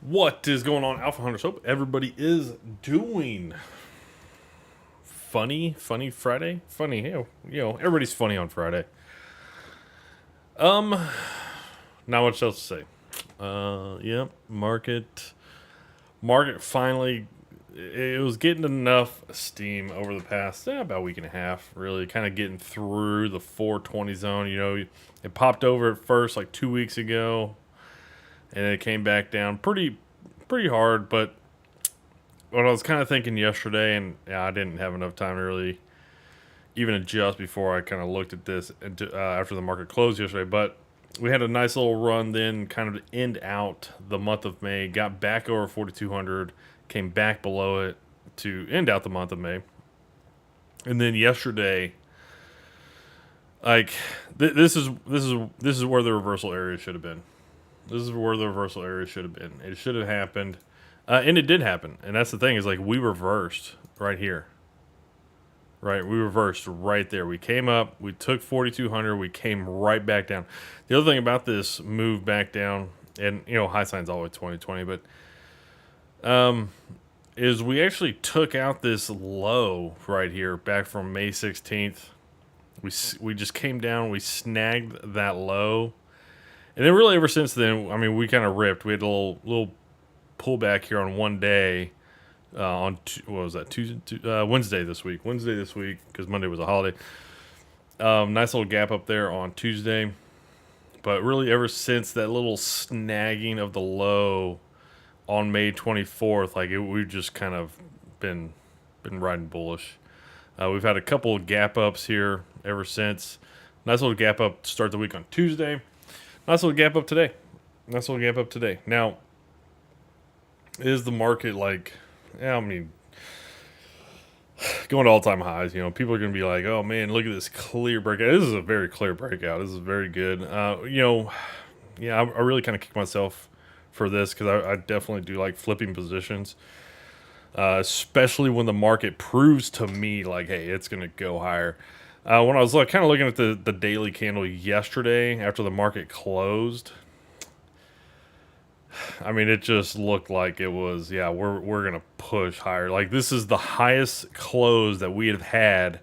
What is going on, Alpha Hunters? Hope everybody is doing funny Friday. Funny, everybody's funny on Friday. Um, Not much else to say. Yep, market finally. It was getting enough steam over the past about a week and a half. Really, kind of getting through the 420 zone. It popped over at first like 2 weeks ago, and it came back down pretty hard. But what I was kind of thinking yesterday, and I didn't have enough time to really even adjust before I kind of looked at this after the market closed yesterday. But we had a nice little run then, kind of to end out the month of May. Got back over 4,200, came back below it to end out the month of May, and then yesterday, like this is where the reversal area should have been. This is where the reversal area should have been. It should have happened, and it did happen. And that's the thing is like we reversed right here. Right, we reversed right there. We came up, we took 4,200, we came right back down. The other thing about this move back down, and high sign's always 2020, but is we actually took out this low right here back from May 16th. We just came down, we snagged that low, and then really ever since then, I mean, we kind of ripped. We had a little pullback here on one day. What was that? Wednesday this week, because Monday was a holiday. Nice little gap up there on Tuesday, but really ever since that little snagging of the low on May 24th, we've just kind of been riding bullish. We've had a couple of gap ups here ever since. Nice little gap up to start the week on Tuesday. Nice little gap up today. Now, is the market I mean, going to all-time highs, people are going to be like, oh, man, look at this clear breakout. This is a very clear breakout. This is very good. I really kind of kick myself for this because I definitely do like flipping positions, especially when the market proves to me like, hey, it's going to go higher. When I was kind of looking at the daily candle yesterday after the market closed, I mean, it just looked like it was, we're going to push higher. Like, this is the highest close that we have had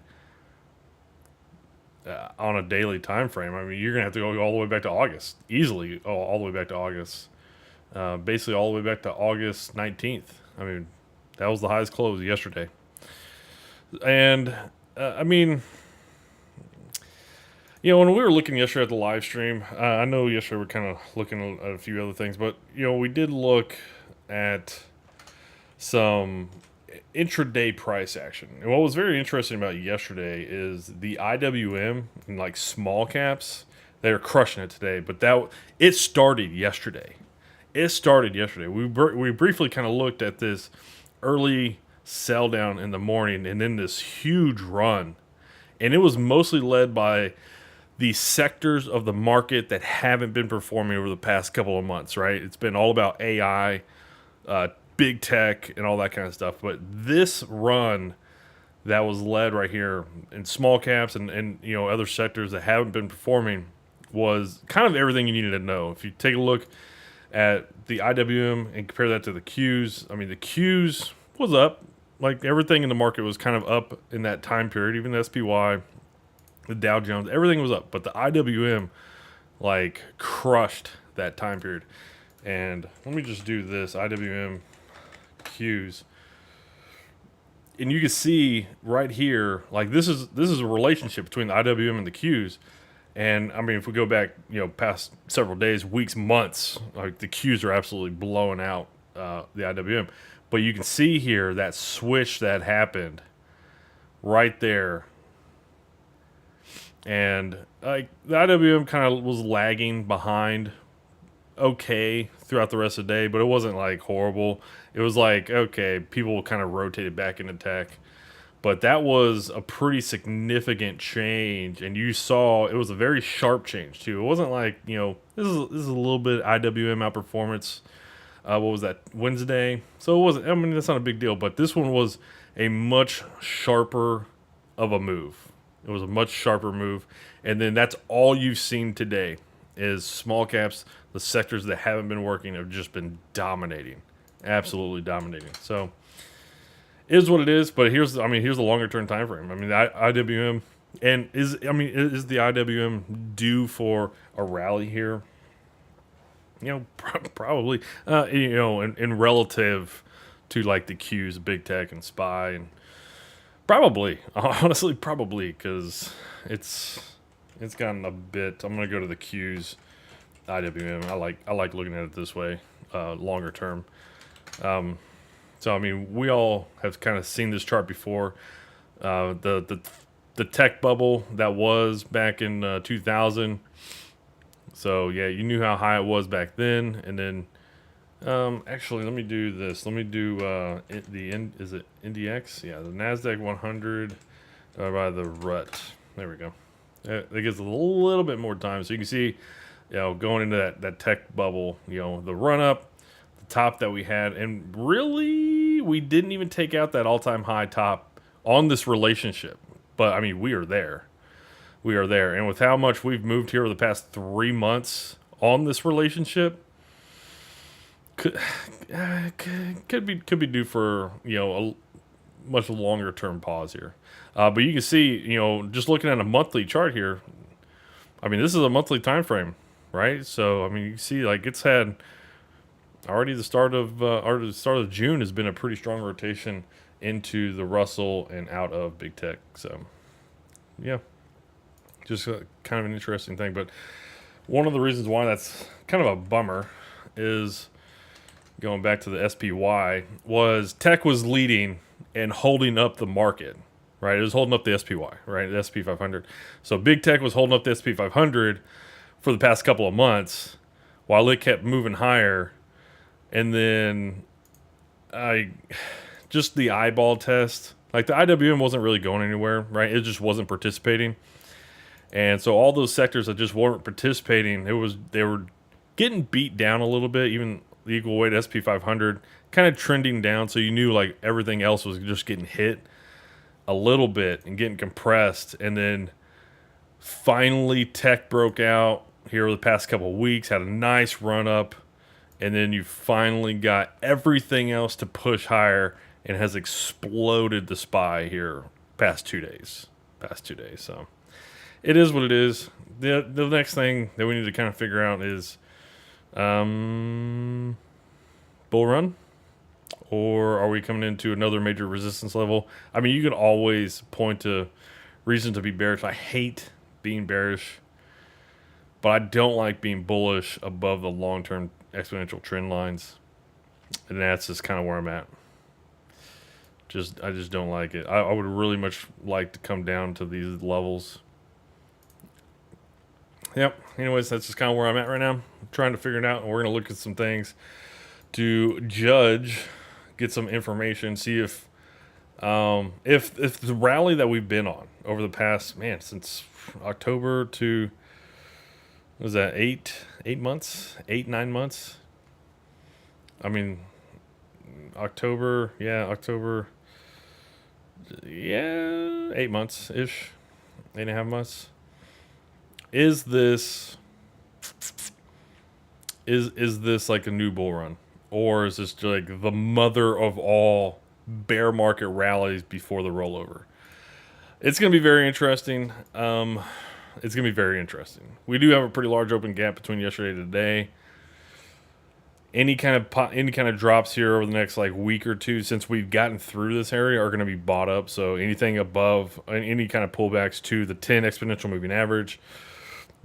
on a daily time frame. I mean, you're going to have to go all the way back to August. Easily all the way back to August. Basically all the way back to August 19th. I mean, that was the highest close yesterday. And, I mean, when we were looking yesterday at the live stream, I know yesterday we are kind of looking at a few other things, but, we did look at some intraday price action. And what was very interesting about yesterday is the IWM and small caps, they're crushing it today, but it started yesterday. We briefly kind of looked at this early sell down in the morning and then this huge run. And it was mostly led by the sectors of the market that haven't been performing over the past couple of months, right? It's been all about AI, big tech, and all that kind of stuff. But this run that was led right here in small caps and other sectors that haven't been performing was kind of everything you needed to know. If you take a look at the IWM and compare that to the Qs, I mean, the Qs was up. Like everything in the market was kind of up in that time period, even the SPY. The Dow Jones, everything was up, but the IWM crushed that time period. And let me just do this IWM Qs, and you can see right here, this is a relationship between the IWM and the Qs. And I mean, if we go back, past several days, weeks, months, the Qs are absolutely blowing out the IWM. But you can see here that switch that happened right there. And the IWM kind of was lagging behind throughout the rest of the day, but it wasn't horrible. It was okay, people kind of rotated back into tech. But that was a pretty significant change, and you saw it was a very sharp change too. It wasn't this is a little bit IWM outperformance. What was that, Wednesday? So it wasn't, I mean, that's not a big deal, but this one was a much sharper of a move. It was a much sharper move. And then that's all you've seen today is small caps. The sectors that haven't been working have just been dominating, absolutely dominating. So it is what it is. But here's the longer term time frame. I mean, the IWM and is the IWM due for a rally here? Probably. In relative to like the Qs, big tech and SPY, and probably, honestly, probably because it's gotten a bit. I'm gonna go to the Qs IWM. I like looking at it this way, longer term. So I mean, we all have kind of seen this chart before. The tech bubble that was back in 2000. So yeah, you knew how high it was back then, and then actually, let me do this. Let me do is it NDX? Yeah, the Nasdaq 100 by the RUT. There we go. That gives a little bit more time, so you can see, going into that tech bubble, the run up, the top that we had, and really we didn't even take out that all-time high top on this relationship. But I mean, we are there. We are there, and with how much we've moved here over the past 3 months on this relationship, could be due for a much longer term pause here. But you can see, just looking at a monthly chart here. I mean, this is a monthly time frame, right? So I mean, you can see like it's had already the start of June has been a pretty strong rotation into the Russell and out of big tech. So yeah, just kind of an interesting thing. But one of the reasons why that's kind of a bummer is, going back to the SPY, was tech was leading and holding up the market, right? It was holding up the SPY, right? The SP 500. So big tech was holding up the SP 500 for the past couple of months while it kept moving higher. And then just the eyeball test, like the IWM wasn't really going anywhere, right? It just wasn't participating. And so all those sectors that just weren't participating, they were getting beat down a little bit. Even the equal weight SP 500 kind of trending down, so you knew like everything else was just getting hit a little bit and getting compressed. And then finally tech broke out here over the past couple of weeks, had a nice run up, and then you finally got everything else to push higher and has exploded the SPY here past 2 days. So it is what it is. The next thing that we need to kind of figure out is bull run, or are we coming into another major resistance level? I mean, you can always point to reasons to be bearish. I hate being bearish, but I don't like being bullish above the long-term exponential trend lines, and that's just kind of where I'm at. I just don't like it. I would really much like to come down to these levels. Yep. Anyways, that's just kind of where I'm at right now. I'm trying to figure it out, and we're going to look at some things to judge, get some information, see if the rally that we've been on over the past, since October to, what was that, 9 months? I mean, October, 8 months-ish, 8.5 months. Is this like a new bull run? Or is this like the mother of all bear market rallies before the rollover? It's going to be very interesting. We do have a pretty large open gap between yesterday and today. Any kind of drops here over the next like week or two, since we've gotten through this area, are going to be bought up. So anything above any kind of pullbacks to the 10 exponential moving average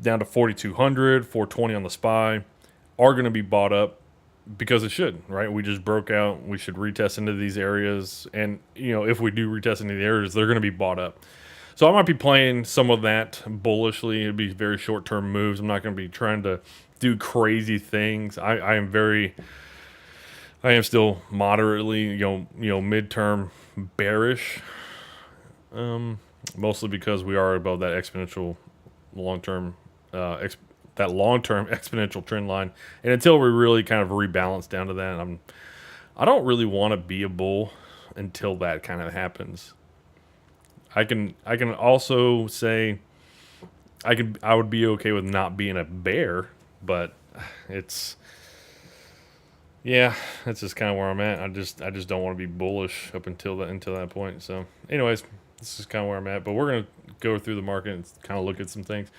down to 4,200, 420 on the SPY are going to be bought up, because it should, right? We just broke out. We should retest into these areas. And, if we do retest into the areas, they're going to be bought up. So I might be playing some of that bullishly. It'd be very short-term moves. I'm not going to be trying to do crazy things. I am still moderately, midterm bearish. Mostly because we are above that exponential long-term exponential trend line, and until we really kind of rebalance down to that, I don't really want to be a bull until that kind of happens. I can also say I would be okay with not being a bear, but it's yeah, that's just kind of where I'm at. I just don't want to be bullish up until that point. So, anyways, this is kind of where I'm at. But we're gonna go through the market and kind of look at some things.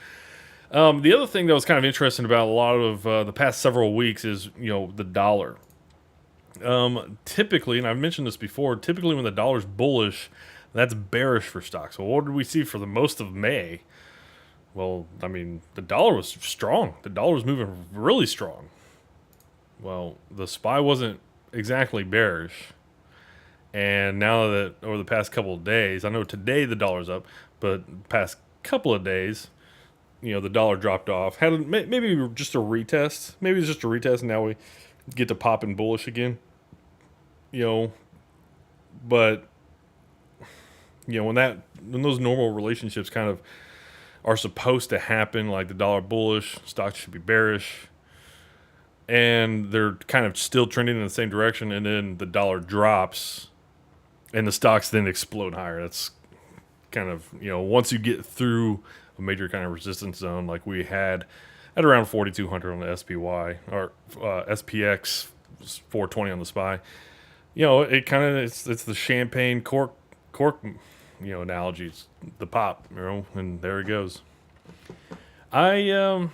The other thing that was kind of interesting about a lot of the past several weeks is the dollar. Typically, and I've mentioned this before, typically when the dollar's bullish, that's bearish for stocks. Well, what did we see for the most of May? Well, I mean, the dollar was strong. The dollar was moving really strong. Well, the SPY wasn't exactly bearish. And now that over the past couple of days, I know today the dollar's up, but past couple of days, the dollar dropped off. Had maybe just a retest. Maybe it's just a retest, and now we get to popping bullish again. You know, but when those normal relationships kind of are supposed to happen, like the dollar bullish, stocks should be bearish, and they're kind of still trending in the same direction, and then the dollar drops, and the stocks then explode higher. That's kind of once you get through a major kind of resistance zone like we had at around 4,200 on the SPY or SPX 420 on the SPY. It kind of it's the champagne cork analogies, the pop, and there it goes. I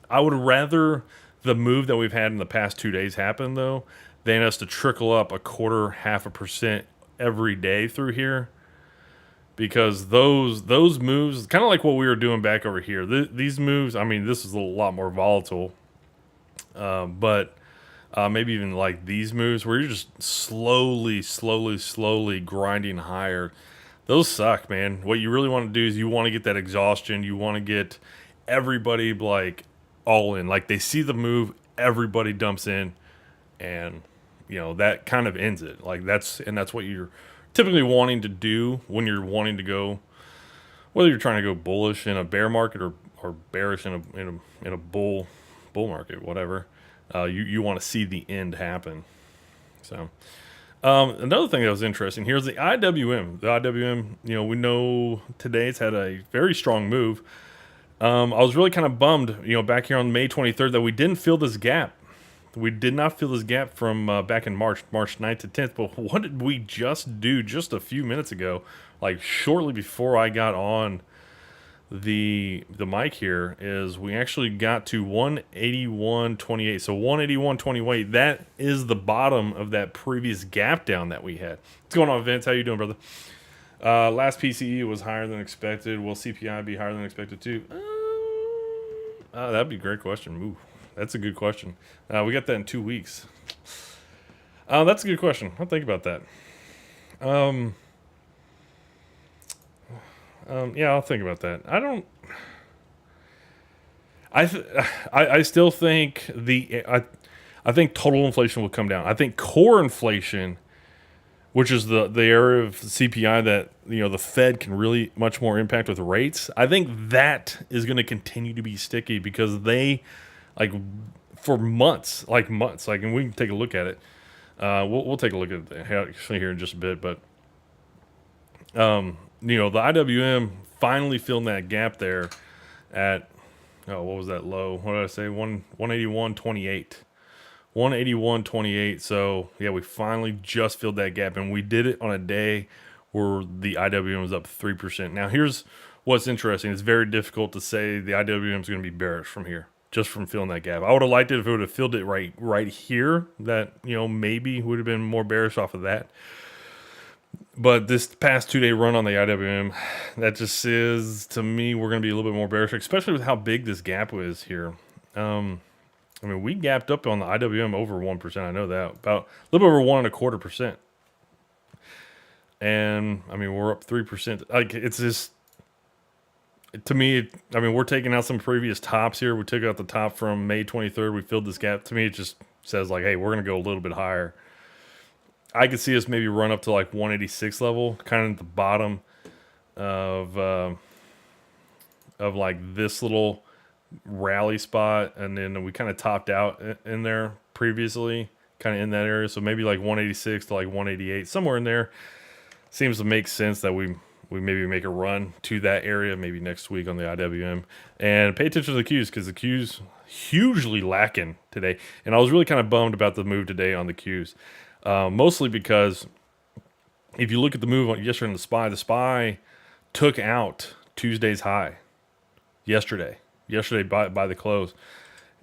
I would rather the move that we've had in the past 2 days happen though than us to trickle up a quarter, 0.5% every day through here. Because those moves, kind of like what we were doing back over here, these moves. I mean, this is a lot more volatile, but maybe even like these moves where you're just slowly grinding higher. Those suck, man. What you really want to do is you want to get that exhaustion. You want to get everybody like all in. Like they see the move, everybody dumps in, and that kind of ends it. Like that's what you're typically wanting to do when you're wanting to go, whether you're trying to go bullish in a bear market or bearish in a bull market, whatever. You want to see the end happen. So another thing that was interesting here is the IWM. The IWM, we know today's had a very strong move. I was really kind of bummed, back here on May 23rd that we didn't fill this gap. We did not fill this gap from back in March 9th to 10th. But what did we just do just a few minutes ago, like shortly before I got on the mic here, is we actually got to 181.28. So 181.28, that is the bottom of that previous gap down that we had. What's going on, Vince? How you doing, brother? Last PCE was higher than expected. Will CPI be higher than expected too? That'd be a great question. Ooh, that's a good question. We got that in 2 weeks. That's a good question. I'll think about that. Yeah, I'll think about that. I still think I think total inflation will come down. I think core inflation, which is the area of CPI that the Fed can really much more impact with rates. I think that is going to continue to be sticky because they like for months, and we can take a look at it. We'll take a look at it actually here in just a bit, but the IWM finally filling that gap there at what was that low? What did I say? 181.28. 181.28. So yeah, we finally just filled that gap, and we did it on a day where the IWM was up 3%. Now here's what's interesting. It's very difficult to say the IWM is going to be bearish from here, just from filling that gap. I would have liked it if it would have filled it right here. That maybe would have been more bearish off of that. But this past 2-day run on the IWM, that just says to me we're going to be a little bit more bearish, especially with how big this gap was here. I mean, we gapped up on the IWM over 1%. I know that. About a little over 1.25%. And, I mean, we're up 3%. Like, it's just, to me, I mean, we're taking out some previous tops here. We took out the top from May 23rd. We filled this gap. To me, it just says, like, hey, we're going to go a little bit higher. I could see us maybe run up to, like, 186 level, kind of at the bottom of like, this little rally spot, and then we kind of topped out in there previously, kind of in that area. So maybe like 186 to like 188, somewhere in there. Seems to make sense that we we maybe make a run to that area maybe next week on the IWM, and pay attention to the Qs because the Qs hugely lacking today. And I was really kind of bummed about the move today on the Qs, mostly because if you look at the move on yesterday on the SPY took out Tuesday's high yesterday by the close,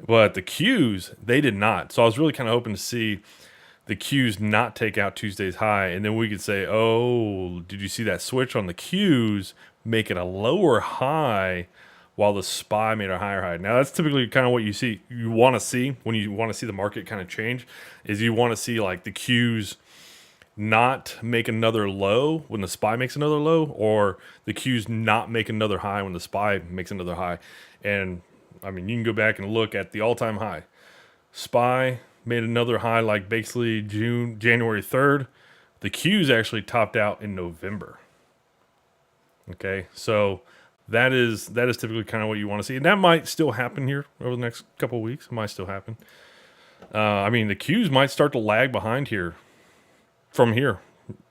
but the Qs they did not. So I was really kind of hoping to see the Qs not take out Tuesday's high, and then we could say, oh, did you see that switch on the Qs make it a lower high while the SPY made a higher high? Now that's typically kind of what you want to see when you want to see the market kind of change, is you want to see like the Qs not make another low when the SPY makes another low, or the Qs not make another high when the SPY makes another high. And I mean, you can go back and look at the all-time high. SPY made another high like basically January 3rd. The Qs actually topped out in November. Okay, so that is typically kind of what you want to see, and that might still happen here over the next couple of weeks. It might still happen. I mean, the Qs might start to lag behind here from here.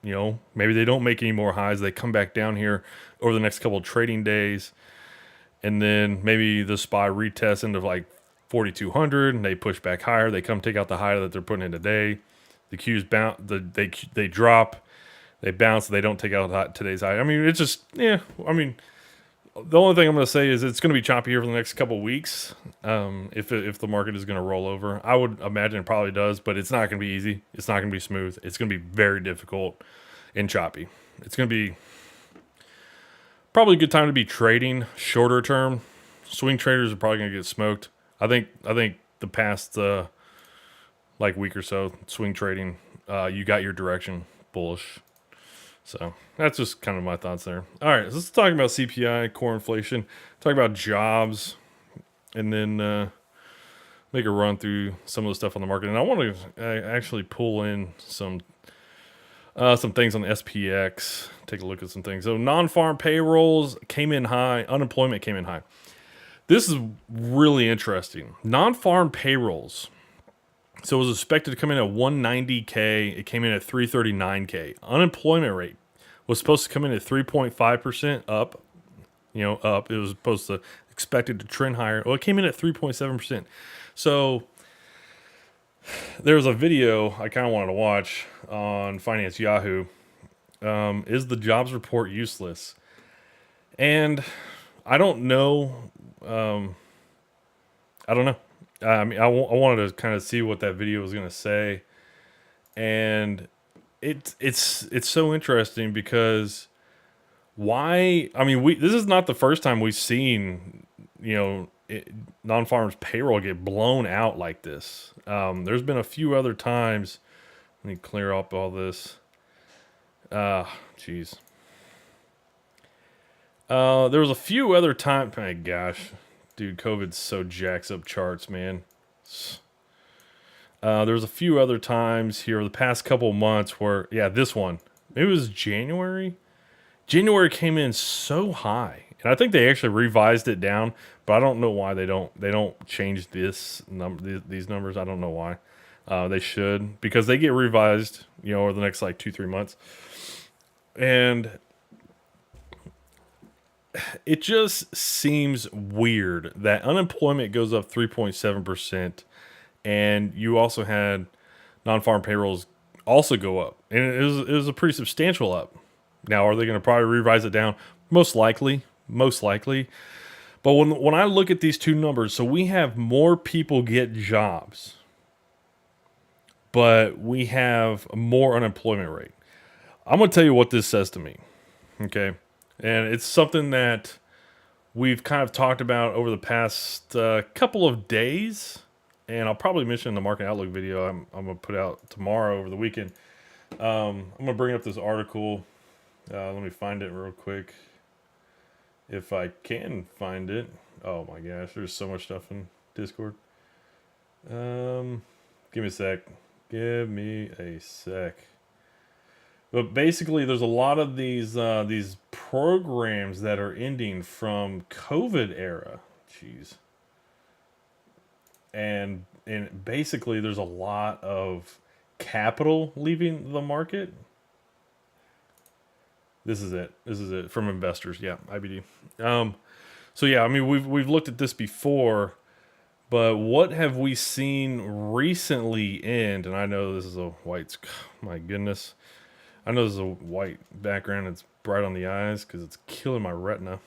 You know, maybe they don't make any more highs. They come back down here over the next couple of trading days, and then maybe the SPY retests into like 4,200, and they push back higher. They come take out the high that they're putting in today. The Qs bounce. They drop. They bounce. They don't take out today's high. I mean, it's just I mean, the only thing I'm going to say is it's going to be choppy here for the next couple of weeks. If the market is going to roll over, I would imagine it probably does, but it's not going to be easy. It's not going to be smooth. It's going to be very difficult and choppy. It's going to be probably a good time to be trading shorter term. Swing traders are probably going to get smoked. I think the past like week or so, swing trading, you got your direction bullish. So that's just kind of my thoughts there. All right, so let's talk about CPI, core inflation, talk about jobs, and then make a run through some of the stuff on the market. And I want to actually pull in some things on the SPX, take a look at some things. So non-farm payrolls came in high, unemployment came in high. This is really interesting. Non-farm payrolls. So it was expected to come in at 190K. It came in at 339K. Unemployment rate was supposed to come in at 3.5% up. Up. It was supposed to expected to trend higher. Well, it came in at 3.7%. So there was a video I kind of wanted to watch on Finance Yahoo. Is the jobs report useless? And I don't know. I don't know. I mean, I wanted to kind of see what that video was going to say, and it's so interesting because why? I mean, this is not the first time we've seen non-farmers payroll get blown out like this. There's been a few other times. Let me clear up all this. Jeez. There was a few other times. My gosh. Dude, COVID so jacks up charts, man. There was a few other times here the past couple months where, this one. Maybe it was January. January came in so high, and I think they actually revised it down. But I don't know why they don't change these numbers. I don't know why. They should, because they get revised, over the next like 2-3 months, and it just seems weird that unemployment goes up 3.7%, and you also had non-farm payrolls also go up, and it was a pretty substantial up. Now, are they going to probably revise it down? Most likely. But when I look at these two numbers, so we have more people get jobs, but we have more unemployment rate. I'm going to tell you what this says to me, okay? And it's something that we've kind of talked about over the past couple of days, and I'll probably mention in the Market Outlook video I'm going to put out tomorrow over the weekend. I'm going to bring up this article. Let me find it real quick. If I can find it. Oh my gosh, there's so much stuff in Discord. Give me a sec. But basically, there's a lot of these programs that are ending from COVID era. Jeez. And basically, there's a lot of capital leaving the market. This is it. This is it from investors. Yeah, IBD. So yeah, I mean we've looked at this before, but what have we seen recently end? And I know this is a white. My goodness, I know this is a white background. It's bright on the eyes because it's killing my retina.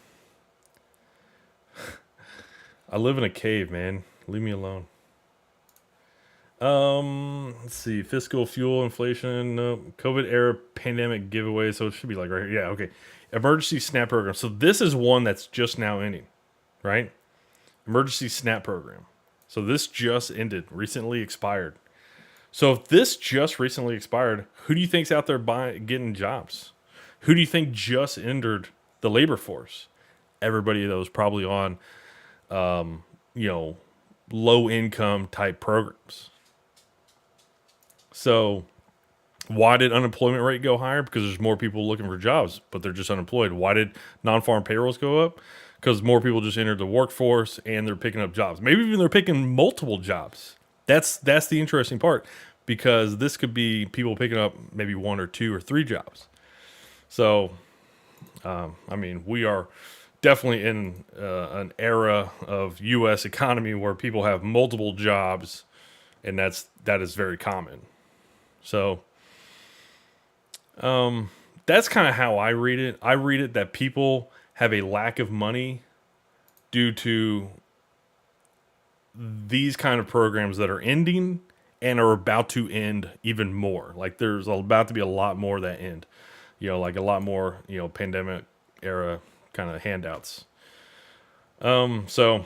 I live in a cave, man. Leave me alone. Let's see. Fiscal, fuel, inflation, COVID era pandemic giveaway. So it should be like right here. Yeah, okay. Emergency SNAP program. So this is one that's just now ending, right? Emergency SNAP program. So this just ended, recently expired. So if this just recently expired, who do you think's out there getting jobs? Who do you think just entered the labor force? Everybody that was probably on, you know, low income type programs. So why did unemployment rate go higher? Because there's more people looking for jobs, but they're just unemployed. Why did non-farm payrolls go up? Because more people just entered the workforce and they're picking up jobs. Maybe even they're picking multiple jobs. That's the interesting part, because this could be people picking up maybe 1 or 2 or 3 jobs. So, I mean, we are definitely in an era of U.S. economy where people have multiple jobs, and that is very common. So, that's kind of how I read it. I read it that people have a lack of money due to these kind of programs that are ending and are about to end even more. Like there's about to be a lot more that end. Like a lot more, pandemic era kind of handouts. So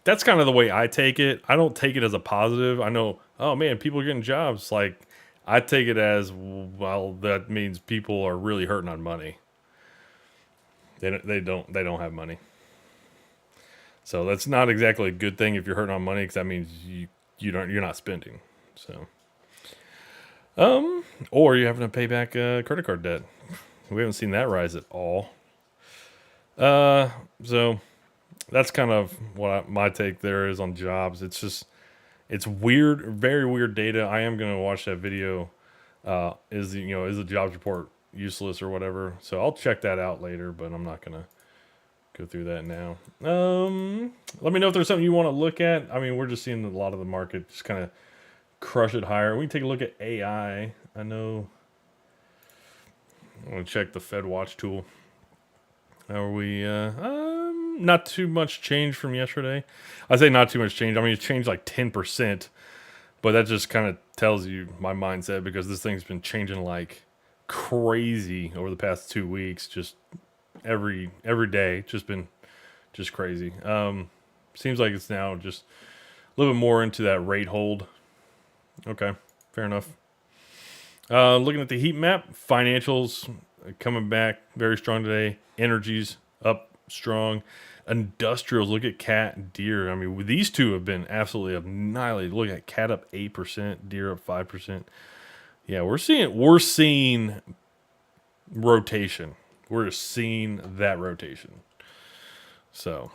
that's kind of the way I take it. I don't take it as a positive. I know, oh man, people are getting jobs. Like I take it as, well, that means people are really hurting on money. They don't have money. So that's not exactly a good thing if you're hurting on money, because that means you're not spending. So, or you're having to pay back credit card debt. We haven't seen that rise at all. So that's kind of what my take there is on jobs. It's weird, very weird data. I am going to watch that video. Is the jobs report useless or whatever? So I'll check that out later, but I'm not going to go through that now. Let me know if there's something you want to look at. I mean, we're just seeing a lot of the market just kind of crush it higher. We can take a look at AI. I know. I want to check the Fed Watch tool. How are we? Not too much change from yesterday. I say not too much change. I mean, it's changed like 10%, but that just kind of tells you my mindset, because this thing's been changing like crazy over the past 2 weeks. Just every day, just been just crazy. Seems like it's now just a little bit more into that rate hold. Okay, fair enough. Looking at the heat map, financials coming back very strong today. Energy's up strong. Industrials, look at cat and deer. I mean, these two have been absolutely annihilated. Look at cat up 8%, deer up 5%. Yeah, we're seeing rotation. We're seeing that rotation. So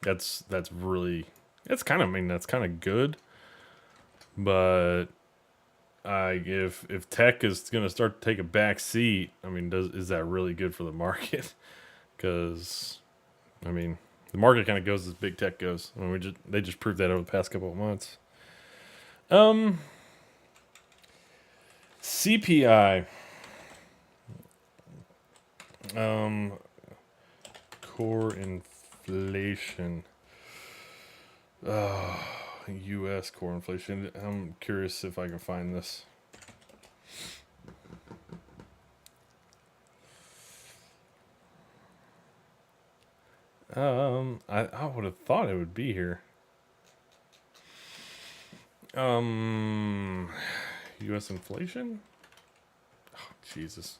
that's kind of good. But if tech is going to start to take a back seat, I mean, is that really good for the market? Because I mean, the market kind of goes as big tech goes. I mean, they just proved that over the past couple of months. CPI. Core inflation. U.S. core inflation. I'm curious if I can find this. I would have thought it would be here. U.S. inflation. Oh, Jesus.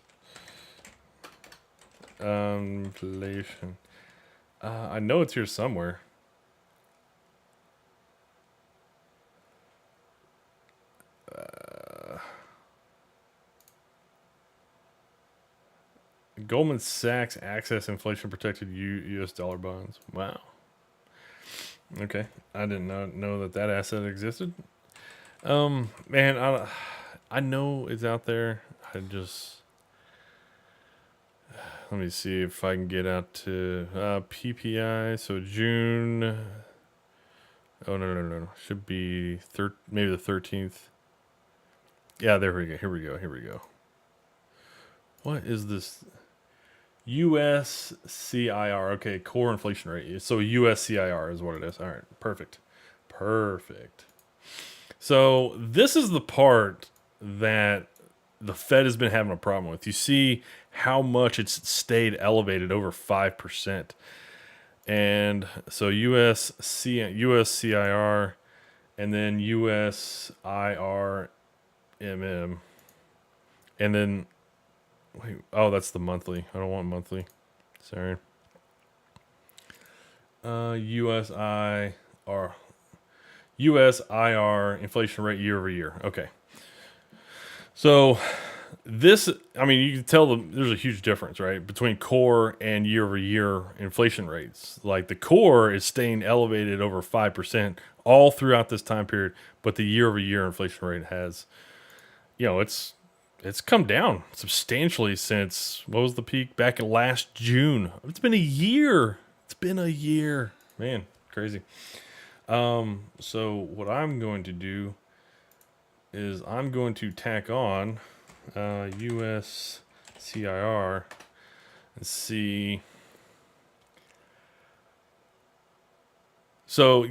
Inflation. I know it's here somewhere. Goldman Sachs access inflation protected U.S. dollar bonds. Wow. Okay, I didn't know that asset existed. Man, I know it's out there. let me see if I can get out to PPI. So June. Oh no. Should be maybe the 13th. Yeah, there we go. Here we go. What is this? USCIR. Okay, core inflation rate. So USCIR is what it is. All right, perfect. So this is the part that the Fed has been having a problem with. You see how much it's stayed elevated over 5%. And so USCIR and then USIRMM. And then, wait, oh, that's the monthly. I don't want monthly. Sorry. USIR inflation rate year over year. Okay. So this, I mean, you can tell there's a huge difference, right, between core and year over year inflation rates. Like the core is staying elevated over 5% all throughout this time period, but the year over year inflation rate has, it's come down substantially since what was the peak back in last June. It's been a year. Man, crazy. So what I'm going to do is I'm going to tack on USCIR and see. So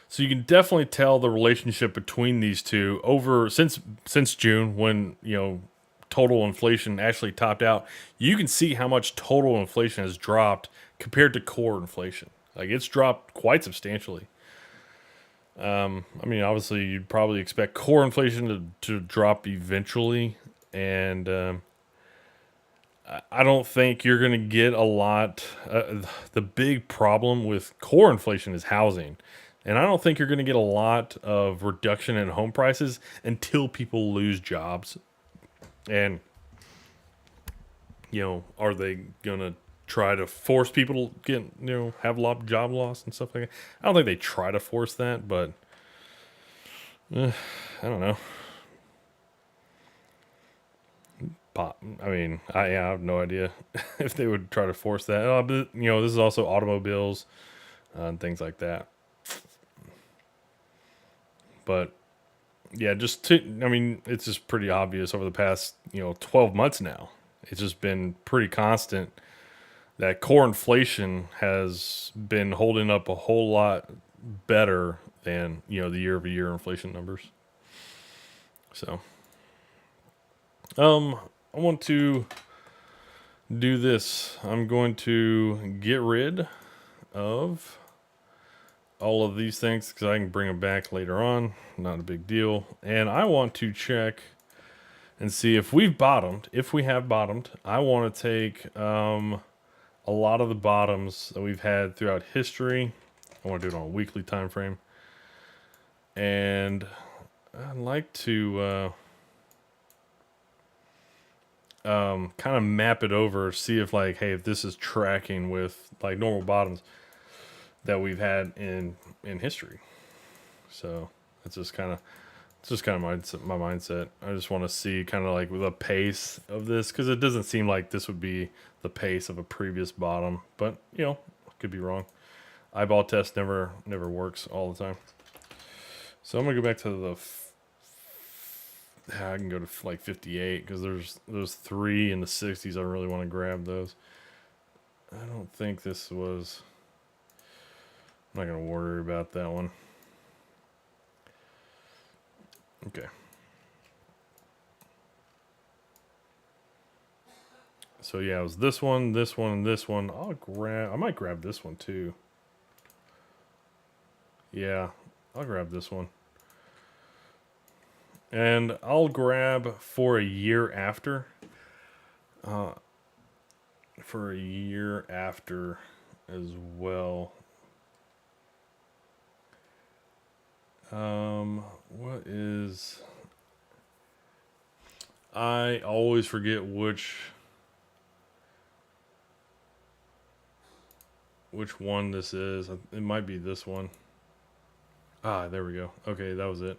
so you can definitely tell the relationship between these two over since June when, total inflation actually topped out. You can see how much total inflation has dropped compared to core inflation. Like it's dropped quite substantially. I mean, obviously, you'd probably expect core inflation to drop eventually, and I don't think you're going to get a lot. The big problem with core inflation is housing, and I don't think you're going to get a lot of reduction in home prices until people lose jobs. And are they going to try to force people to get, have a lot of job loss and stuff like that? I don't think they try to force that, but I don't know. I mean, I have no idea if they would try to force that. But this is also automobiles and things like that. But yeah, I mean, it's just pretty obvious over the past 12 months now. It's just been pretty constant that core inflation has been holding up a whole lot better than the year over year inflation numbers. So, I want to do this. I'm going to get rid of all of these things because I can bring them back later on. Not a big deal. And I want to check and see if we've bottomed. If we have bottomed, I want to take a lot of the bottoms that we've had throughout history. I want to do it on a weekly time frame. And I'd like to kind of map it over, see if if this is tracking with normal bottoms that we've had in history. So it's just kind of my mindset. I just want to see kind of the pace of this because it doesn't seem like this would be the pace of a previous bottom, but could be wrong. Eyeball test never works all the time. So I'm gonna go back to I can go to 58 because there's 3 in the 60s. I really want to grab those. I don't think this was. I'm not gonna worry about that one. Okay. So yeah, it was this one, and this one. I might grab this one too. Yeah, I'll grab this one. And I'll grab for a year after. For a year after as well. What is... I always forget which one this is. It might be this one. Ah, there we go. Okay, that was it.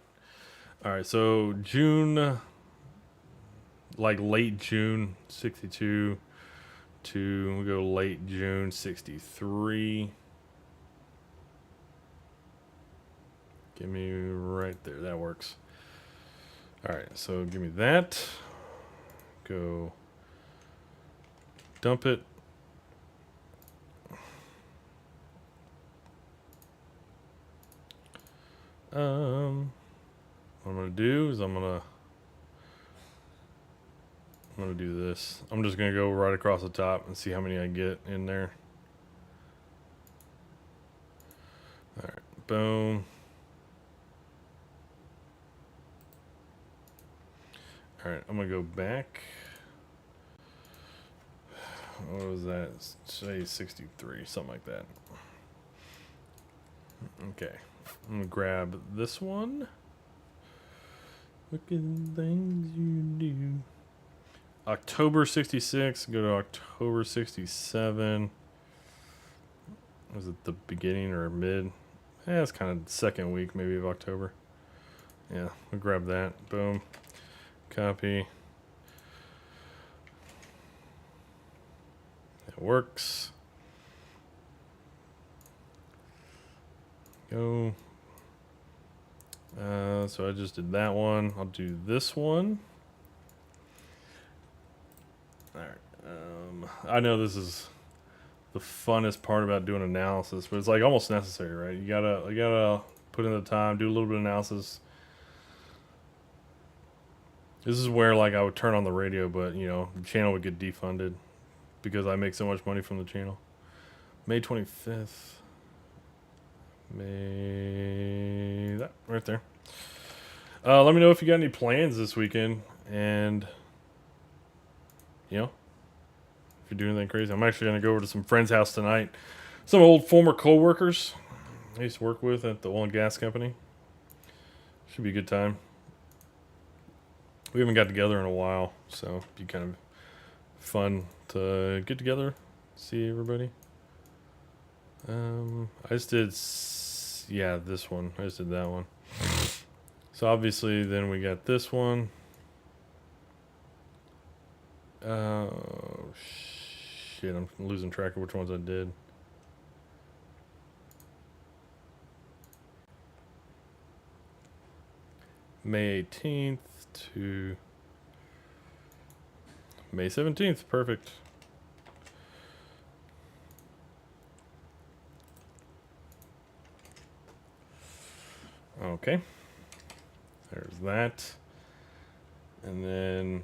All right, so June, like late June, 62 to we go late June, 63. Give me right there. That works. All right, so give me that. Go dump it. What I'm gonna do is I'm gonna do this. I'm just gonna go right across the top and see how many I get in there. All right, boom. All right, I'm gonna go back. What was that? Say 63, something like that. Okay, I'm gonna grab this one. Look at the things you do. October 66, go to October 67. Was it the beginning or mid? Yeah, it's kind of second week maybe of October. Yeah, we'll grab that. Boom. Copy. It works. Go. So I just did that one. I'll do this one. All right. I know this is the funnest part about doing analysis, but it's like almost necessary, right? You gotta put in the time, do a little bit of analysis. This is where like I would turn on the radio, but you know the channel would get defunded because I make so much money from the channel. May 25th. May that right there. Let me know if you got any plans this weekend, and you know if you're doing anything crazy. I'm actually gonna go over to some friend's house tonight. Some old former co-workers I used to work with at the oil and gas company. Should be a good time. We haven't got together in a while, so it'd be kind of fun to get together, see everybody. I just did, yeah, this one. I just did that one. So obviously, then we got this one. Oh, shit, I'm losing track of which ones I did. May 18th to May 17th. Perfect. Okay. There's that. And then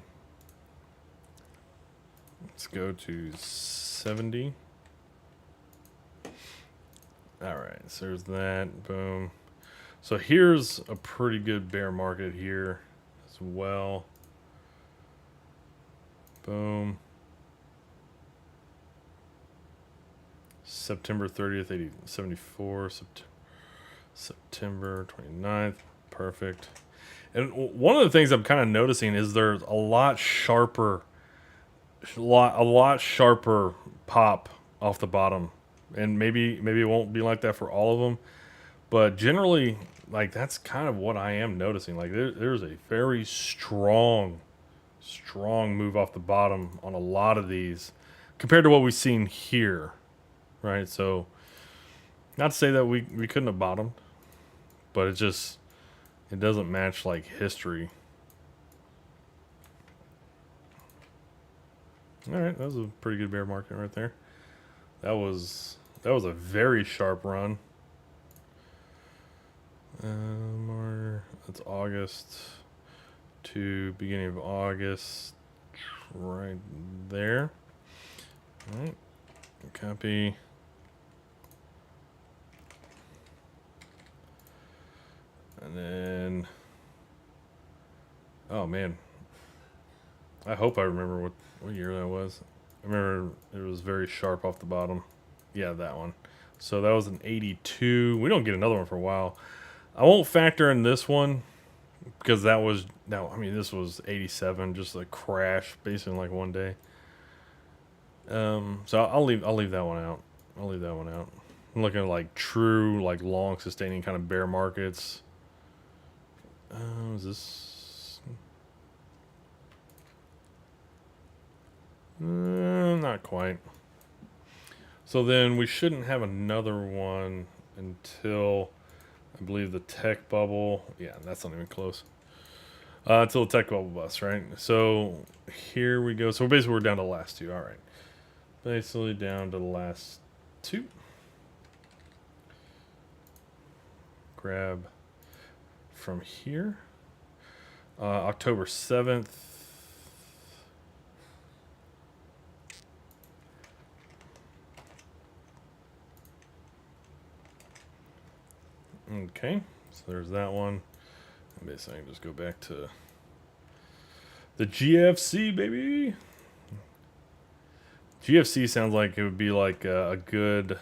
let's go to 70. All right, so there's that. Boom. So here's a pretty good bear market here as well. Boom. September 30th, 74. September 29th. Perfect. And one of the things I'm kind of noticing is there's a lot sharper pop off the bottom. And maybe it won't be like that for all of them, but generally like that's kind of what I am noticing. Like there's a very strong move off the bottom on a lot of these compared to what we've seen here, right? So not to say that we couldn't have bottomed, but it doesn't match like history. All right, that was a pretty good bear market right there. That was a very sharp run. Or that's August to beginning of August, right there. All right, copy. And then, oh man, I hope I remember what year that was. I remember it was very sharp off the bottom. Yeah, that one. So that was an 82. We don't get another one for a while. I won't factor in this one because this was 87, just a crash basically in like one day. So I'll leave that one out. I'll leave that one out. I'm looking at like true, like long sustaining kind of bear markets. Is this? Not quite. So then we shouldn't have another one until I believe the tech bubble. Yeah, that's not even close. Until the tech bubble bust, right? So here we go. So basically we're down to the last two. All right. Basically down to the last two. Grab from here. October 7th. Okay, so there's that one. And basically, I can just go back to the GFC, baby. GFC sounds like it would be like a good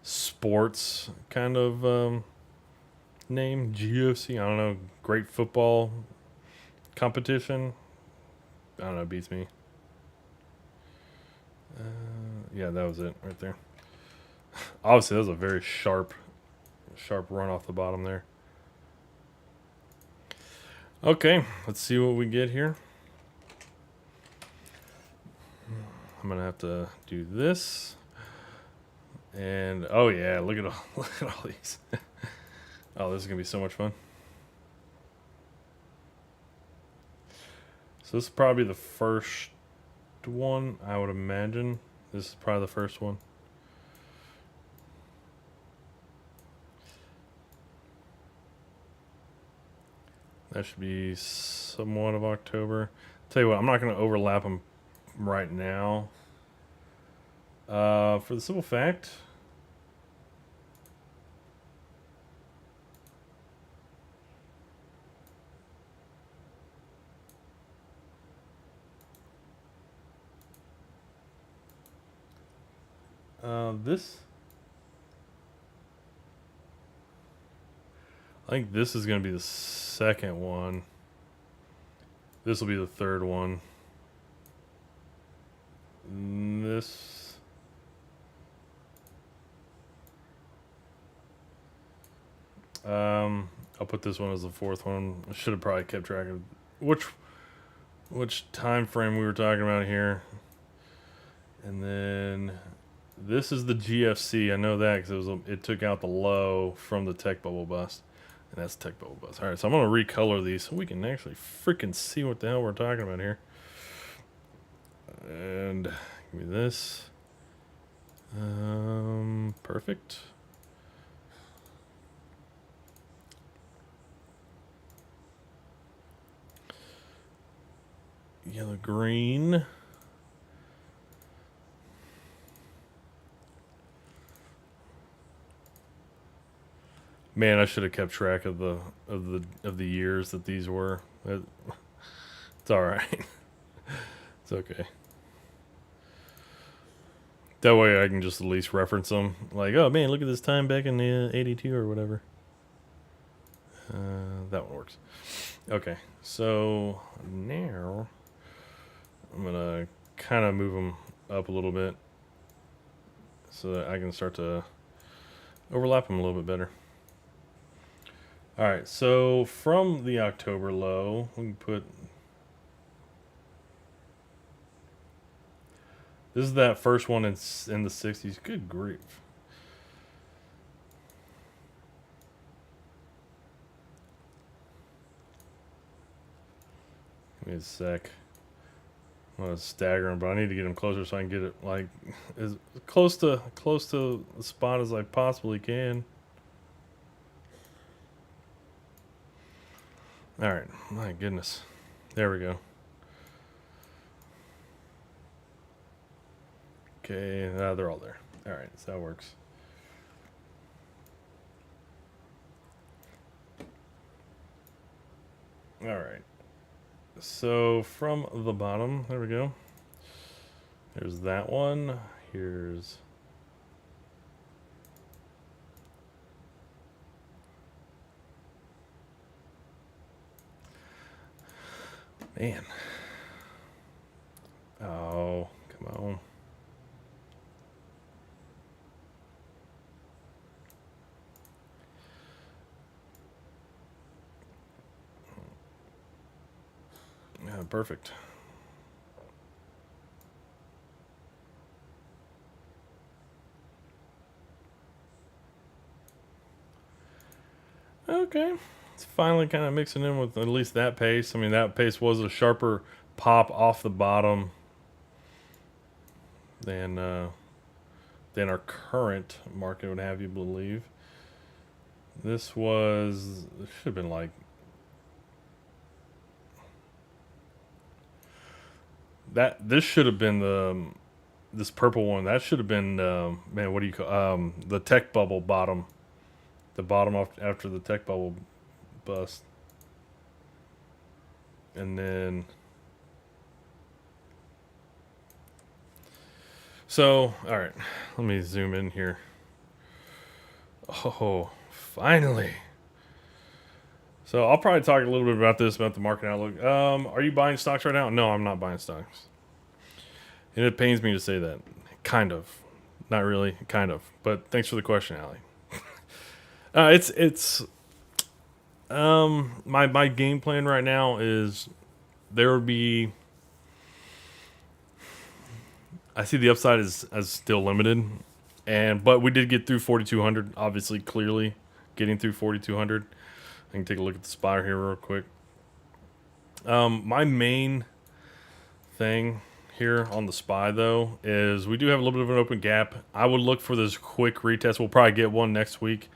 sports kind of name. GFC, I don't know. Great football competition. I don't know, beats me. Yeah, that was it right there. Obviously, that was a very sharp run off the bottom there. Okay, let's see what we get here. I'm gonna have to do this, and oh yeah, look at all these. Oh, this is gonna be so much fun. So this is probably the first one, I would imagine. This is probably the first one. That should be somewhat of October. Tell you what, I'm not going to overlap them right now. For the simple fact, this, I think this is going to be the second one. This will be the third one. This, I'll put this one as the fourth one. I should have probably kept track of which time frame we were talking about here. And then this is the GFC. I know that because it took out the low from the tech bubble bust. And that's tech bubble bust. All right, so I'm going to recolor these so we can actually freaking see what the hell we're talking about here. And give me this. Perfect. Yellow, green. Man, I should have kept track of the years that these were. It's all right. It's okay. That way I can just at least reference them. Like, oh man, look at this time back in the 82 or whatever. That one works. Okay, so now I'm gonna kind of move them up a little bit so that I can start to overlap them a little bit better. All right, so from the October low, we can put. This is that first one in the 60s. Good grief. Give me a sec. I'm gonna stagger them, but I need to get them closer so I can get it like as close to the spot as I possibly can. All right, my goodness. There we go. Okay, they're all there. All right, so that works. All right. So from the bottom, there we go. There's that one. Here's man. Oh, come on. perfect. Okay. It's finally kind of mixing in with at least that pace. I mean, that pace was a sharper pop off the bottom than our current market would have you believe. This was, it should have been like, that, this should have been this purple one. That should have been, man, what do you call, the tech bubble bottom. The bottom off after the tech bubble bust. And then, so, all right, let me zoom in here. Oh, finally. So I'll probably talk a little bit about this, about the market outlook. Are you buying stocks right now? No, I'm not buying stocks. And it pains me to say that. Kind of. Not really, kind of. But thanks for the question, Allie. It's my game plan right now is there would be, I see the upside as still limited, but we did get through 4,200. Obviously, clearly, getting through 4,200. I can take a look at the SPY here real quick. My main thing here on the SPY though is we do have a little bit of an open gap. I would look for this quick retest. We'll probably get one next week.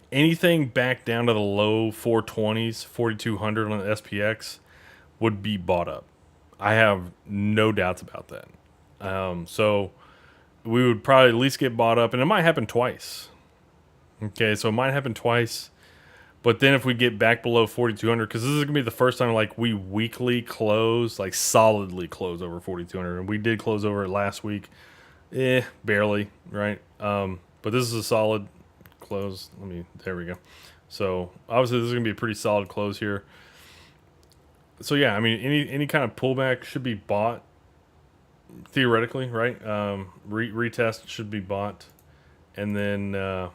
Anything back down to the low 420s, 4,200 on the SPX would be bought up. I have no doubts about that. So we would probably at least get bought up, and it might happen twice. Okay, so it might happen twice. But then if we get back below 4,200, because this is going to be the first time like we weekly close, like solidly close over 4,200. And we did close over it last week. Barely, right? But this is a solid close. There we go. So obviously this is going to be a pretty solid close here. So yeah, I mean, any kind of pullback should be bought theoretically, right? Retest should be bought. And then,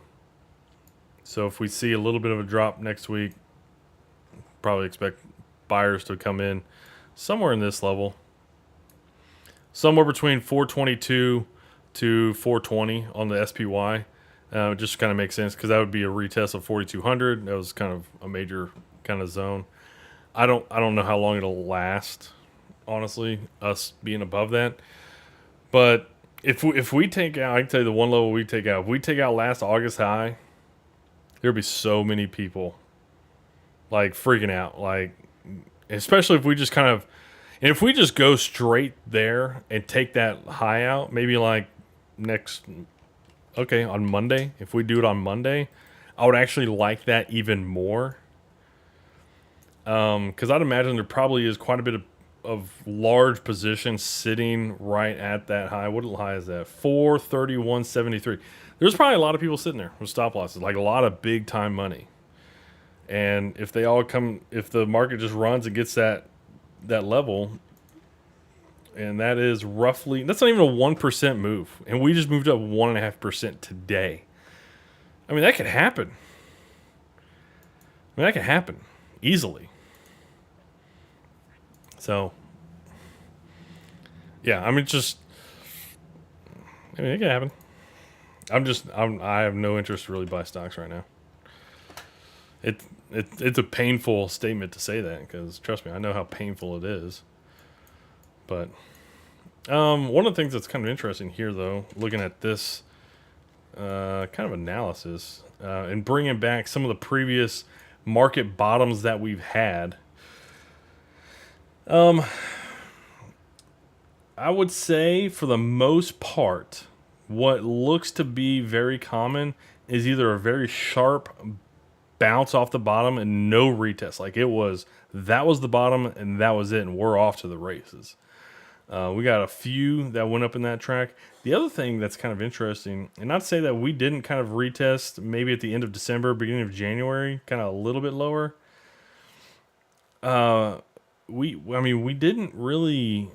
so if we see a little bit of a drop next week, probably expect buyers to come in somewhere in this level, somewhere between 422 to 420 on the SPY. It just kind of makes sense because that would be a retest of 4,200. That was kind of a major kind of zone. I don't know how long it'll last, honestly, us being above that. But if we take out, I can tell you the one level we take out. If we take out last August high, there'll be so many people like freaking out, like especially if we just kind of, and if we just go straight there and take that high out, maybe like on Monday. If we do it on Monday, I would actually like that even more. Because I'd imagine there probably is quite a bit of large positions sitting right at that high. What high is that? 431.73. There's probably a lot of people sitting there with stop losses, like a lot of big time money. And if they all come, if the market just runs and gets that level, and that is roughly, that's not even a 1% move, and we just moved up 1.5% today. I mean, that could happen. That could happen easily. So, yeah, I mean, it could happen. I have no interest to really buy stocks right now. It's a painful statement to say that because trust me, I know how painful it is. But one of the things that's kind of interesting here, though, looking at this kind of analysis and bringing back some of the previous market bottoms that we've had. I would say for the most part, what looks to be very common is either a very sharp bounce off the bottom and no retest. Like that was the bottom and that was it, and we're off to the races. We got a few that went up in that track. The other thing that's kind of interesting, and not to say that we didn't kind of retest maybe at the end of December, beginning of January, kind of a little bit lower. We didn't really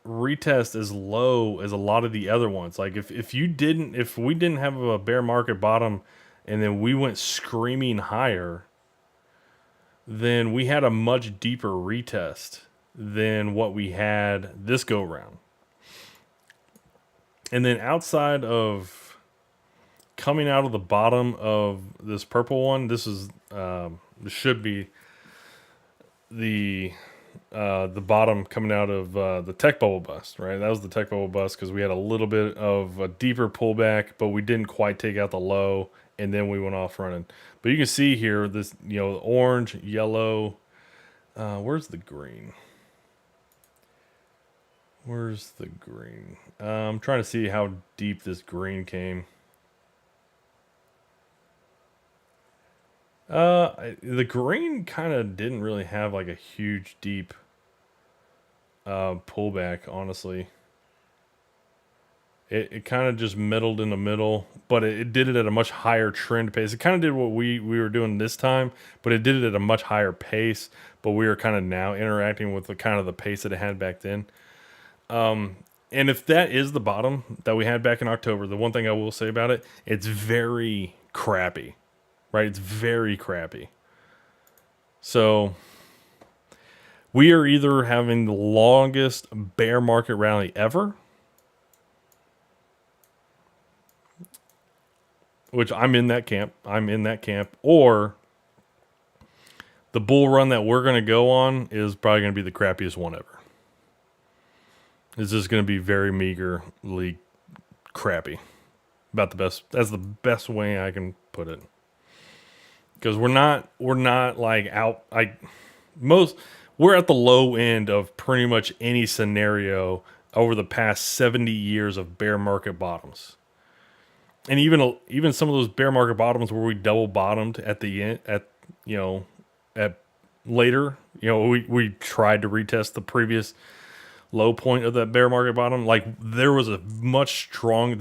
retest as low as a lot of the other ones. Like if we didn't have a bear market bottom and then we went screaming higher, then we had a much deeper retest than what we had this go round. And then outside of coming out of the bottom of this purple one, this should be the bottom coming out of the tech bubble bust, right? That was the tech bubble bust because we had a little bit of a deeper pullback, but we didn't quite take out the low, and then we went off running. But you can see here this, orange, yellow. Where's the green? Where's the green? I'm trying to see how deep this green came. The green kind of didn't really have like a huge deep pullback, honestly. It kind of just middled in the middle, but it did it at a much higher trend pace. It kind of did what we were doing this time, but it did it at a much higher pace. But we are kind of now interacting with the kind of the pace that it had back then. And if that is the bottom that we had back in October, the one thing I will say about it, it's very crappy, right? It's very crappy. So we are either having the longest bear market rally ever, which I'm in that camp. Or the bull run that we're going to go on is probably going to be the crappiest one ever. It's just going to be very meagerly crappy. About the best. That's the best way I can put it. Because we're not like out like most. We're at the low end of pretty much any scenario over the past 70 years of bear market bottoms. And even some of those bear market bottoms where we double bottomed at the end at later, we tried to retest the previous low point of that bear market bottom. Like there was much stronger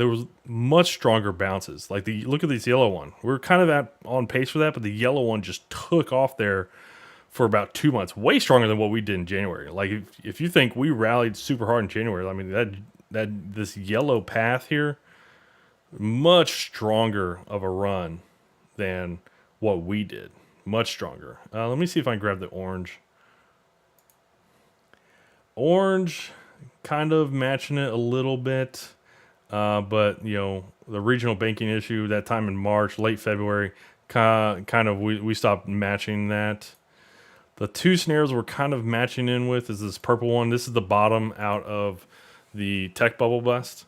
bounces. Like look at this yellow one. We're kind of on pace for that, but the yellow one just took off there for about 2 months, way stronger than what we did in January. Like if you think we rallied super hard in January, I mean that this yellow path here, much stronger of a run than what we did. Much stronger. Let me see if I can grab the orange. Orange, kind of matching it a little bit. But, the regional banking issue that time in March, late February, kind of we stopped matching that. The two scenarios we're kind of matching in with is this purple one. This is the bottom out of the tech bubble bust.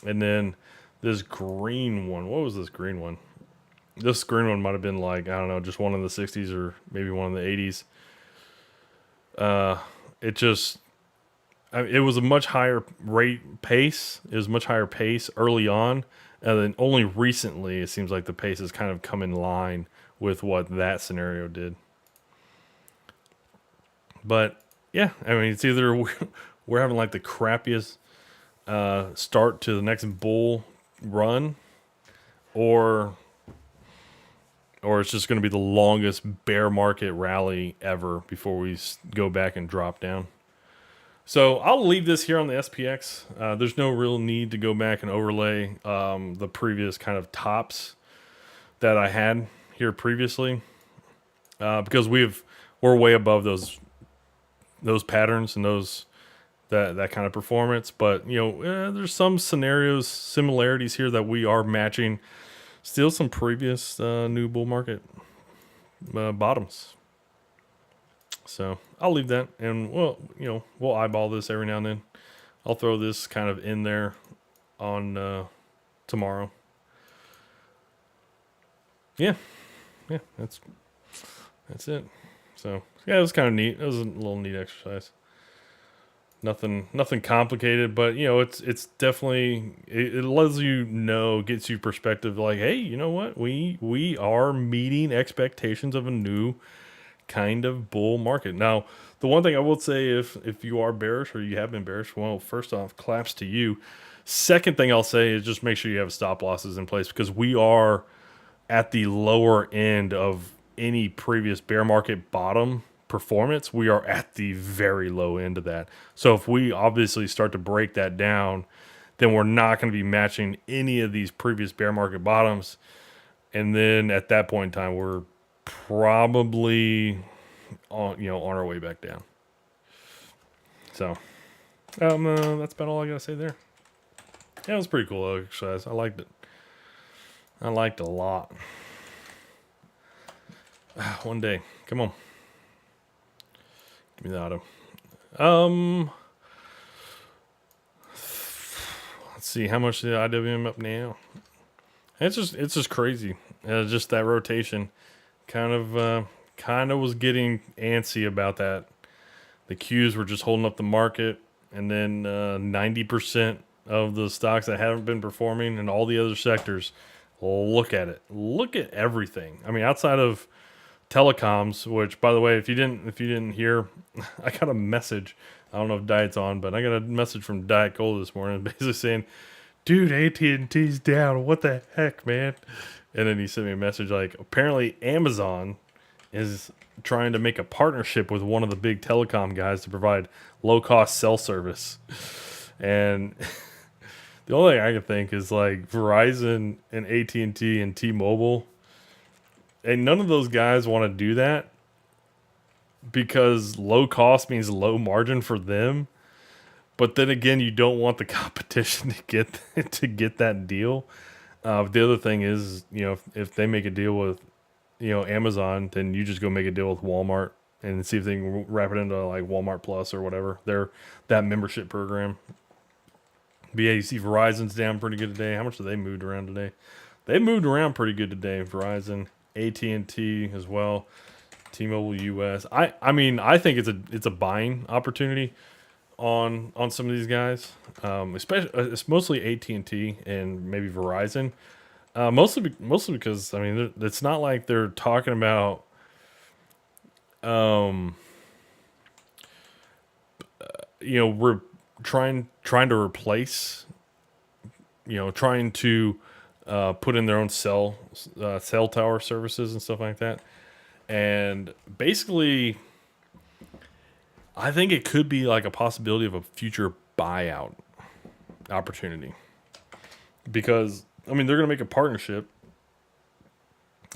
And then this green one. What was this green one? This green one might have been like, I don't know, just one in the 60s or maybe one in the 80s. It was a much higher pace. It was much higher pace early on. And then only recently, it seems like the pace has kind of come in line with what that scenario did. But yeah, I mean, it's either we're having like the crappiest start to the next bull run, or it's just going to be the longest bear market rally ever before we go back and drop down. So I'll leave this here on the SPX. There's no real need to go back and overlay the previous kind of tops that I had here previously, because we're way above those patterns and that kind of performance. But there's some similarities here that we are matching. Still some previous new bull market bottoms. So I'll leave that, and we'll eyeball this every now and then. I'll throw this kind of in there on tomorrow. Yeah, that's it. So yeah, it was kind of neat. It was a little neat exercise. Nothing complicated, but it's definitely it lets gets you perspective. Like, hey, you know what? We are meeting expectations of a new kind of bull market. Now, the one thing I will say, if you are bearish or you have been bearish, well, first off, claps to you. Second thing I'll say is just make sure you have stop losses in place, because we are at the lower end of any previous bear market bottom performance. We are at the very low end of that. So if we obviously start to break that down, then we're not going to be matching any of these previous bear market bottoms. And then at that point in time, we're probably on our way back down. So, that's about all I gotta say there. Yeah, it was pretty cool exercise. I liked it. I liked it a lot. One day, come on, give me the auto. Let's see how much the IWM up now. It's just crazy. Just that rotation, kind of was getting antsy about that. The Qs were just holding up the market, and then 90% of the stocks that haven't been performing, and all the other sectors. Look at it. Look at everything. I mean, outside of telecoms, which, by the way, if you didn't hear, I got a message. I don't know if Diet's on, but I got a message from Diet Cola this morning, basically saying, "Dude, AT&T's down. What the heck, man?" And then he sent me a message like, apparently Amazon is trying to make a partnership with one of the big telecom guys to provide low-cost cell service. And the only thing I can think is like Verizon and AT&T and T-Mobile, and none of those guys want to do that because low cost means low margin for them. But then again, you don't want the competition to get that deal. The other thing is, if they make a deal with, Amazon, then you just go make a deal with Walmart and see if they can wrap it into like Walmart Plus or whatever. That membership program. But yeah, you see Verizon's down pretty good today. How much have they moved around today? They moved around pretty good today. Verizon, AT&T as well, T-Mobile US. I mean, I think it's a buying opportunity on some of these guys, especially it's mostly AT&T and maybe Verizon. Mostly because I mean it's not like they're talking about we're trying to replace, trying to put in their own cell tower services and stuff like that. And basically, I think it could be like a possibility of a future buyout opportunity. Because, I mean, they're going to make a partnership.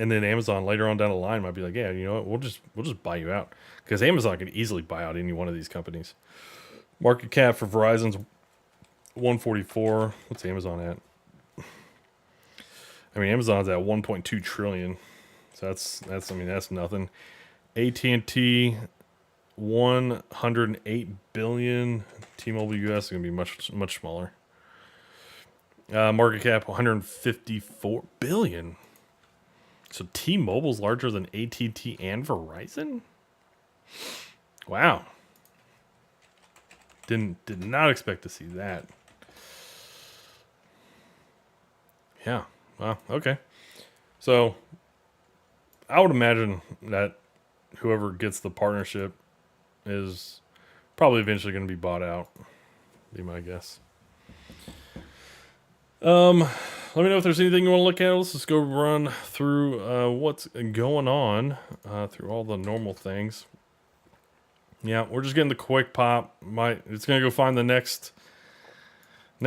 And then Amazon later on down the line might be like, yeah, you know what, we'll just buy you out. Because Amazon can easily buy out any one of these companies. Market cap for Verizon's 144. What's Amazon at? I mean, Amazon's at 1.2 trillion. So that's nothing. AT&T 108 billion. T-Mobile US is going to be much smaller. Market cap 154 billion. So T-Mobile's larger than AT&T and Verizon? Wow. Did not expect to see that. Yeah. Wow. Okay. So I would imagine that whoever gets the partnership is probably eventually going to be bought out. Be my guess. Let me know if there's anything you want to look at. Let's just go run through what's going on through all the normal things. Yeah, we're just getting the quick pop. It's gonna go find the next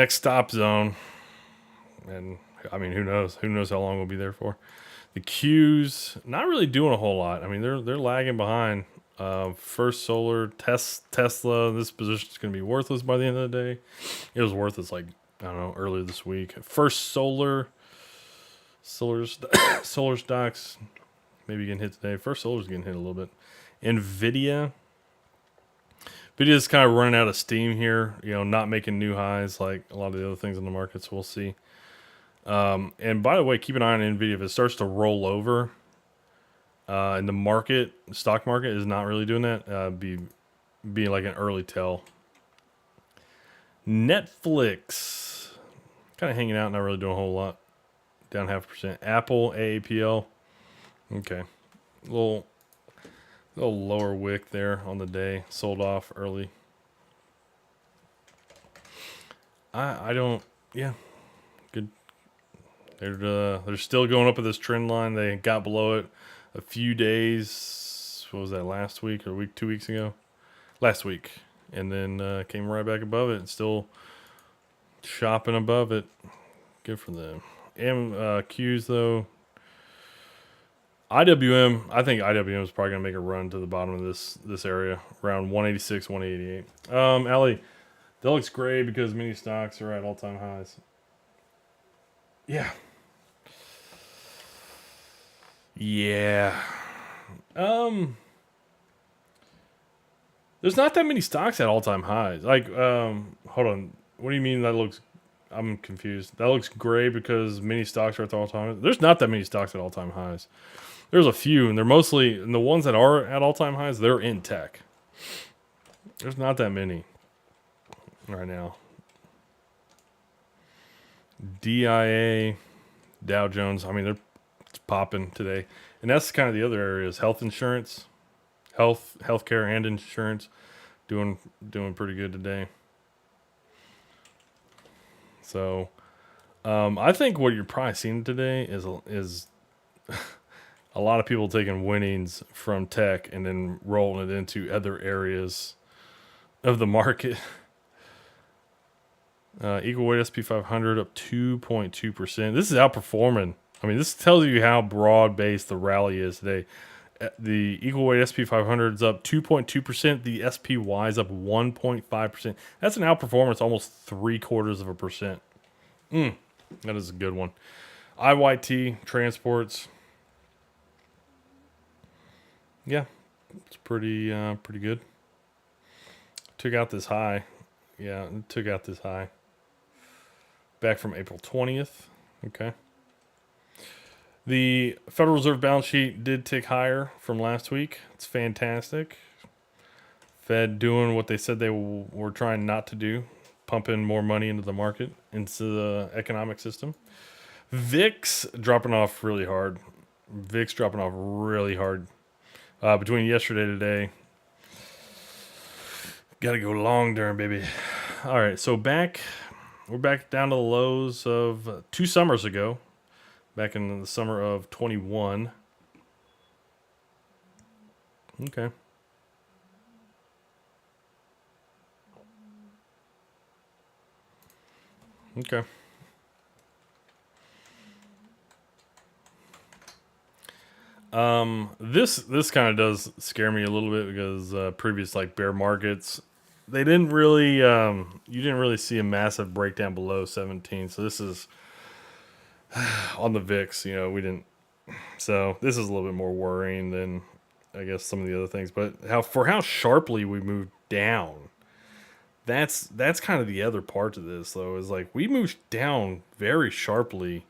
stop zone, and I mean, who knows? Who knows how long we'll be there for? The Qs not really doing a whole lot. I mean, they're lagging behind. First Solar, Tesla. This position is gonna be worthless by the end of the day. It was worthless like, I don't know, earlier this week. First Solar stocks maybe getting hit today. First Solar's getting hit a little bit. Nvidia's kind of running out of steam here, not making new highs like a lot of the other things in the markets. We'll see. And by the way, keep an eye on Nvidia. If it starts to roll over, and the stock market is not really doing that, be like an early tell. Netflix, kind of hanging out, not really doing a whole lot. Down 0.5%. Apple, AAPL, okay, little lower wick there on the day, sold off early. Yeah, good. They're still going up at this trend line. They got below it a few days. What was that, last week or 2 weeks ago? Last week, and then came right back above it and still shopping above it. Good for them. Qs though, IWM, I think IWM is probably going to make a run to the bottom of this area, around 186, 188. Allie, that looks great because mini stocks are at all-time highs. Yeah. Yeah. There's not that many stocks at all-time highs. Like, hold on. What do you mean that looks... I'm confused. That looks great because many stocks are at the all-time highs. There's not that many stocks at all-time highs. There's a few, and they're mostly... And the ones that are at all-time highs, they're in tech. There's not that many right now. DIA, Dow Jones. I mean, they're popping today. And that's kind of the other areas. Health insurance, healthcare and insurance doing pretty good today. So I think what you're probably seeing today is a lot of people taking winnings from tech and then rolling it into other areas of the market. Equal weight SP 500 up 2.2%. This is outperforming. I mean, this tells you how broad-based the rally is today. The equal weight SP 500 is up 2.2%. The SPY is up 1.5%. That's an outperformance, almost 0.75%. That is a good one. IYT transports. Yeah, it's pretty good. Took out this high. Yeah, it took out this high. Back from April 20th. Okay. The Federal Reserve balance sheet did tick higher from last week. It's fantastic. Fed doing what they said they were trying not to do, pumping more money into the market, into the economic system. VIX dropping off really hard. Between yesterday and today. Got to go long term, baby. All right, so we're back down to the lows of 2 summers ago. Back in the summer of 21. Okay. Okay. This kind of does scare me a little bit because previous like bear markets, they didn't really you didn't really see a massive breakdown below 17. So this is on the VIX, we didn't. So this is a little bit more worrying than I guess some of the other things. But how sharply we moved down. That's kind of the other part to this though, is like we moved down very sharply.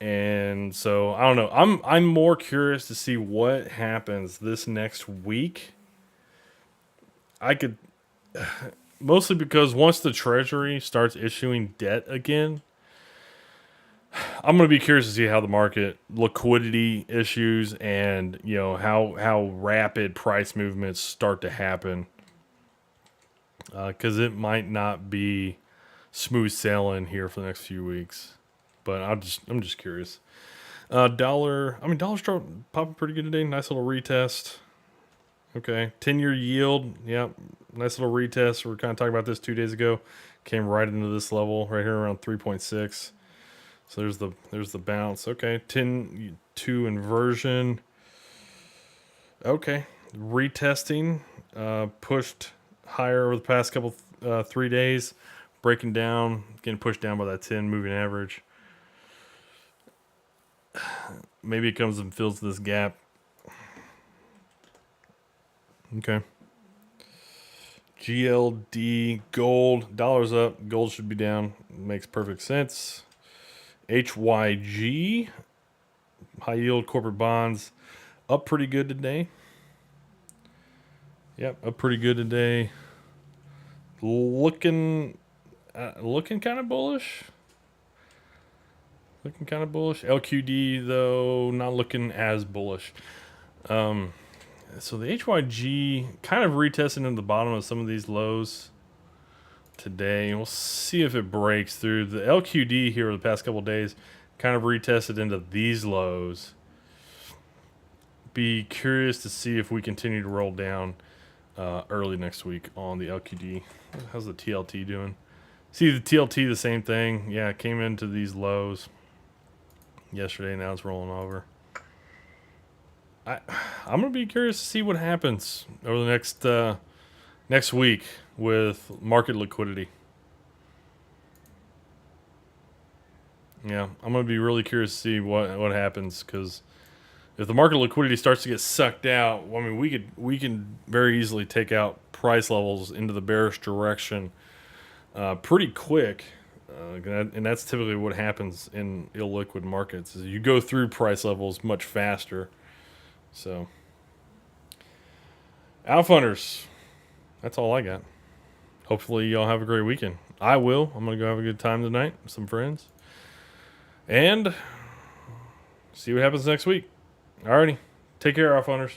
And so I don't know. I'm more curious to see what happens this next week. I could mostly because once the Treasury starts issuing debt again, I'm going to be curious to see how the market liquidity issues and how rapid price movements start to happen. Because it might not be smooth sailing here for the next few weeks. But I'm just curious. Dollar's popping pretty good today. Nice little retest. Okay, 10-year yield. Yep, nice little retest. We were kind of talking about this 2 days ago. Came right into this level right here around 3.6. So there's the bounce. Okay, 10-2 inversion. Okay, retesting. Pushed higher over the past couple 3 days. Breaking down, getting pushed down by that 10 moving average. Maybe it comes and fills this gap. Okay. GLD gold. Dollar's up. Gold should be down. Makes perfect sense. HYG. High yield corporate bonds. Up pretty good today. Yep, up pretty good today. Looking kind of bullish. LQD, though, not looking as bullish. So the HYG kind of retesting in the bottom of some of these lows today. We'll see if it breaks through. The LQD here over the past couple of days kind of retested into these lows. Be curious to see if we continue to roll down early next week on the LQD. How's the TLT doing? See the TLT, the same thing. Yeah, it came into these lows yesterday. Now it's rolling over. I'm gonna be curious to see what happens over the next week with market liquidity. Yeah, I'm gonna be really curious to see what happens because if the market liquidity starts to get sucked out, I mean, we can very easily take out price levels into the bearish direction pretty quick. And that's typically what happens in illiquid markets is you go through price levels much faster. So, Outfunners, that's all I got. Hopefully, y'all have a great weekend. I will. I'm going to go have a good time tonight with some friends. And see what happens next week. Alrighty. Take care, Outfunners.